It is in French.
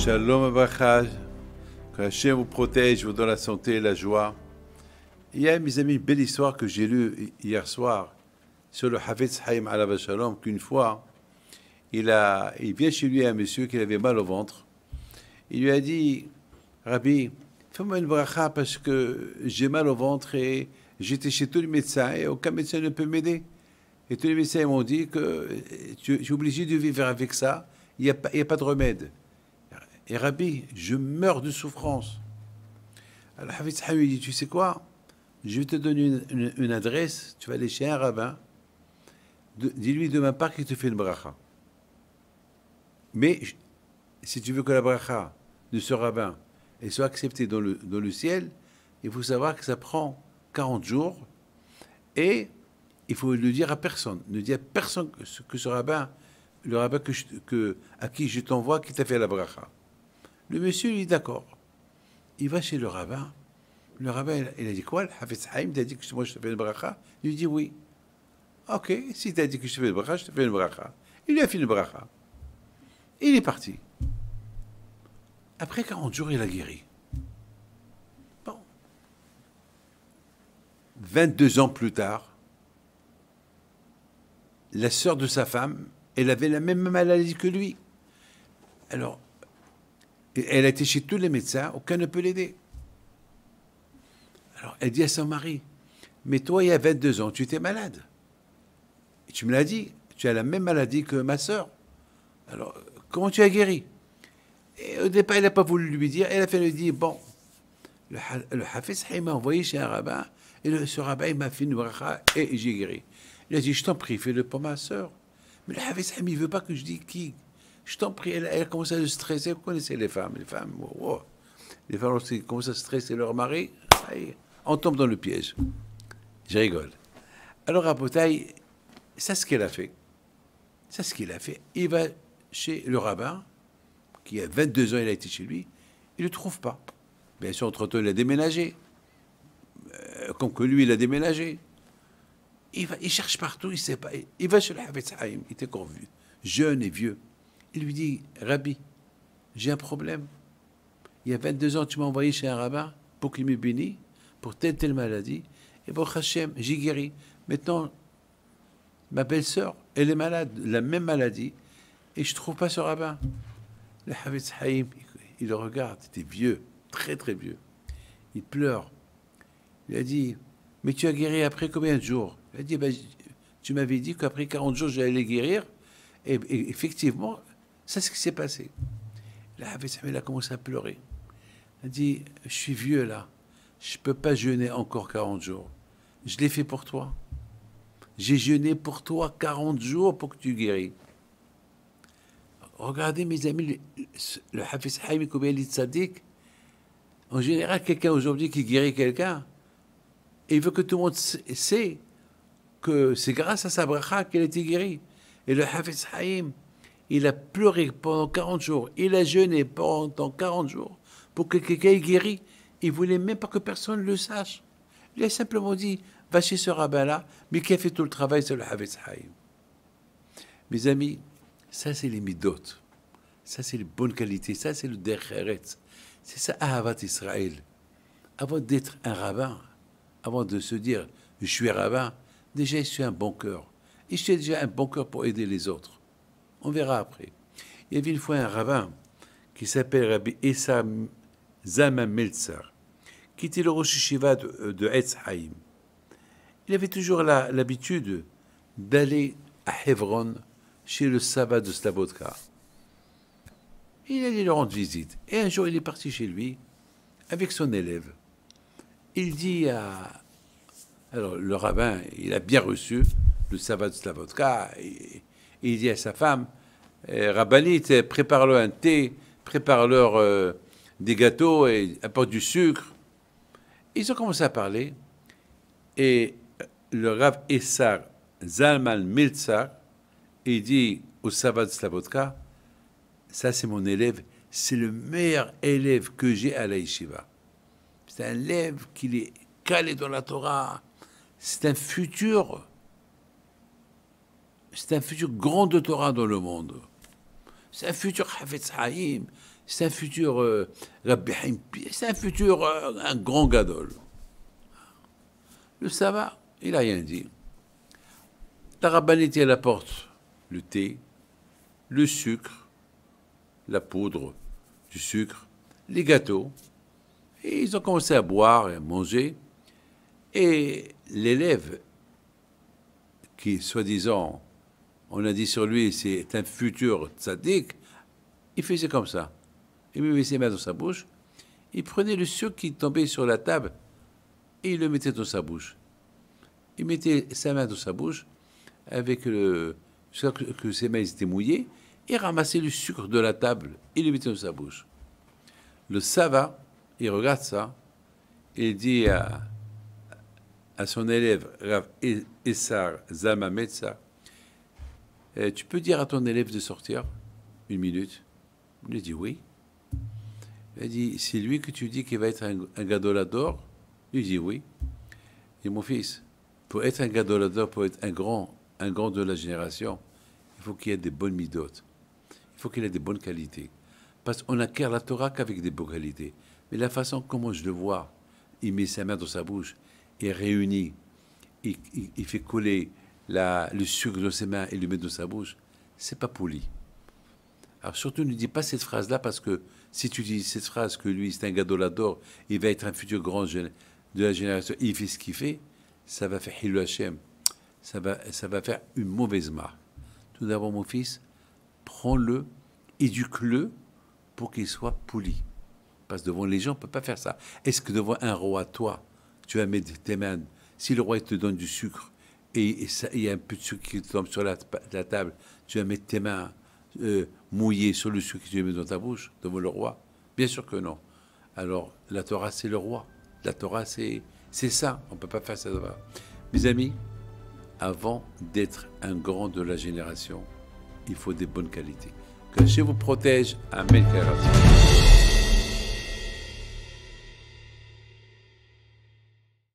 Shalom Abracha, que Hachem vous protège, vous donne la santé et la joie. Il y a, mes amis, une belle histoire que j'ai lue hier soir sur le Hafetz Haïm Alav Shalom, qu'une fois, il vient chez lui un monsieur qui avait mal au ventre. Il lui a dit, Rabbi, fais-moi une bracha parce que j'ai mal au ventre et j'étais chez tous les médecins et aucun médecin ne peut m'aider. Et tous les médecins m'ont dit que je suis obligé de vivre avec ça, il n'y a pas de remède. Et Rabbi, je meurs de souffrance. Alors Hafetz Haïm lui dit, tu sais quoi? Je vais te donner une adresse, tu vas aller chez un rabbin, dis-lui de ma part qu'il te fait une bracha. Mais si tu veux que la bracha de ce rabbin soit acceptée dans le ciel, il faut savoir que ça prend 40 jours et il faut le dire à personne. Ne dire à personne que ce rabbin, le rabbin à qui je t'envoie, qui t'a fait la bracha. Le monsieur, il est d'accord. Il va chez le rabbin. Le rabbin, il a dit quoi? Le Hafetz Haïm t'a dit que moi je te fais une bracha? Il lui dit oui. Ok, si t'as dit que je te fais une bracha, je te fais une bracha. Il lui a fait une bracha. Il est parti. Après 40 jours, il a guéri. Bon. 22 ans plus tard, la sœur de sa femme, elle avait la même maladie que lui. Alors, elle a été chez tous les médecins, aucun ne peut l'aider. Alors, elle dit à son mari, mais toi, il y a 22 ans, tu étais malade. Et tu me l'as dit, tu as la même maladie que ma sœur. Alors, comment tu as guéri? Et au départ, elle n'a pas voulu lui dire. Elle a fait lui dire, bon, le Hafetz Haïm m'a envoyé chez un rabbin, et ce rabbin, il m'a fait une bracha, et j'ai guéri. Il a dit, je t'en prie, fais-le pour ma sœur. Mais le Hafetz Haïm, il ne veut pas que je dise qui. Je t'en prie, elle a commencé à se stresser. Vous connaissez les femmes. Oh. Les femmes, lorsqu'elles commencent à stresser leur mari, on tombe dans le piège. Je rigole. Alors, à Botaï, c'est ce qu'elle a fait. C'est ce qu'il a fait. Il va chez le rabbin, qui a 22 ans, il a été chez lui, il ne le trouve pas. Bien sûr, entre-temps, il a déménagé. Comme que lui, il a déménagé. Il cherche partout, il ne sait pas. Il va chez le Hafetz Haïm, il était encore vieux, jeune et vieux. Il lui dit, Rabbi, j'ai un problème. Il y a 22 ans, tu m'as envoyé chez un rabbin pour qu'il me bénisse pour telle maladie. Et pour Hachem, j'ai guéri. Maintenant, ma belle-sœur, elle est malade, la même maladie, et je ne trouve pas ce rabbin. Le Hafetz Haïm, il le regarde, il était vieux, très très vieux. Il pleure. Il a dit, mais tu as guéri après combien de jours? Il a dit, ben, tu m'avais dit qu'après 40 jours, j'allais guérir. Et effectivement, c'est ce qui s'est passé. Le Hafetz Haïm, il a commencé à pleurer. Il a dit, je suis vieux là, je ne peux pas jeûner encore 40 jours. Je l'ai fait pour toi. J'ai jeûné pour toi 40 jours pour que tu guéris. Regardez, mes amis, le Hafetz Haïm, combien il est tzaddik. En général, quelqu'un aujourd'hui qui guérit quelqu'un, il veut que tout le monde sait que c'est grâce à sa bracha qu'elle a été guérie. Et le Hafetz Haïm, il a pleuré pendant 40 jours. Il a jeûné pendant 40 jours pour que quelqu'un ait guéri. Il ne voulait même pas que personne le sache. Il a simplement dit, va chez ce rabbin-là, mais qui a fait tout le travail, c'est le Hafetz Haïm. Mes amis, ça c'est les midot. Ça c'est les bonnes qualités. Ça c'est le derech eretz. C'est ça, Ahavat Israël. Avant d'être un rabbin, avant de se dire, je suis rabbin, déjà je suis un bon cœur. Et je suis déjà un bon cœur pour aider les autres. On verra après. Il y avait une fois un rabbin qui s'appelle Rabbi Essa Zalman Meltzer, qui était le Rosh Yeshiva de Etz Haïm. Il avait toujours l'habitude d'aller à Hebron, chez le Sava de Slabodka. Il allait lui rendre visite. Et un jour, il est parti chez lui avec son élève. Il dit à... Alors, le rabbin, il a bien reçu le Sava de Slabodka. Et il dit à sa femme, Rabbanite, prépare-leur un thé, prépare-leur des gâteaux et apporte du sucre. Ils ont commencé à parler. Et le Rav Essar Zalman Meltzer, il dit au Sava de Slabodka, ça c'est mon élève, c'est le meilleur élève que j'ai à la yeshiva. C'est un élève qui est calé dans la Torah. C'est un futur grand de Torah dans le monde. C'est un futur Hafetz Haïm. c'est un futur Rabbi Haim, c'est un futur un grand gadol. Le Sava, il n'a rien dit. La rabbinite, elle apporte le thé, le sucre, la poudre, du sucre, les gâteaux. Et ils ont commencé à boire et à manger. Et l'élève, qui, soi-disant, on a dit sur lui, c'est un futur tzaddik, il faisait comme ça. Il mettait ses mains dans sa bouche, il prenait le sucre qui tombait sur la table et il le mettait dans sa bouche. Il mettait sa main dans sa bouche, avec jusqu'à que ses mains étaient mouillées, et ramassait le sucre de la table et le mettait dans sa bouche. Le Sava, il regarde ça, et il dit à son élève, Rav Essar Zalman Metzar, tu peux dire à ton élève de sortir 1 minute? Il lui dit oui. Il dit, c'est lui que tu dis qu'il va être un gadolador? Il dit oui. Et mon fils, pour être un gadolador, pour être un grand de la génération, il faut qu'il ait des bonnes midotes. Il faut qu'il ait des bonnes qualités. Parce qu'on n'acquiert la Torah qu'avec des bonnes qualités. Mais la façon comment je le vois, il met sa main dans sa bouche et réunit, il fait coller le sucre dans ses mains et le met dans sa bouche, c'est pas poli. Alors surtout ne dis pas cette phrase-là, parce que si tu dis cette phrase que lui c'est un gadolador, il va être un futur grand de la génération, il fait ce qu'il fait, ça va faire Hilou Hashem, ça va faire une mauvaise marque. Tout d'abord mon fils, prends-le, éduque-le pour qu'il soit poli. Parce que devant les gens, on ne peut pas faire ça. Est-ce que devant un roi, toi, tu vas mettre tes mains, si le roi il te donne du sucre, et il y a un peu de sucre qui tombe sur la table, tu vas mettre tes mains mouillées sur le sucre que tu mets dans ta bouche, devant le roi? Bien sûr que non. Alors, la Torah, c'est le roi. La Torah, c'est ça. On ne peut pas faire ça. Mes amis, avant d'être un grand de la génération, il faut des bonnes qualités. Que Dieu vous protège. Amen.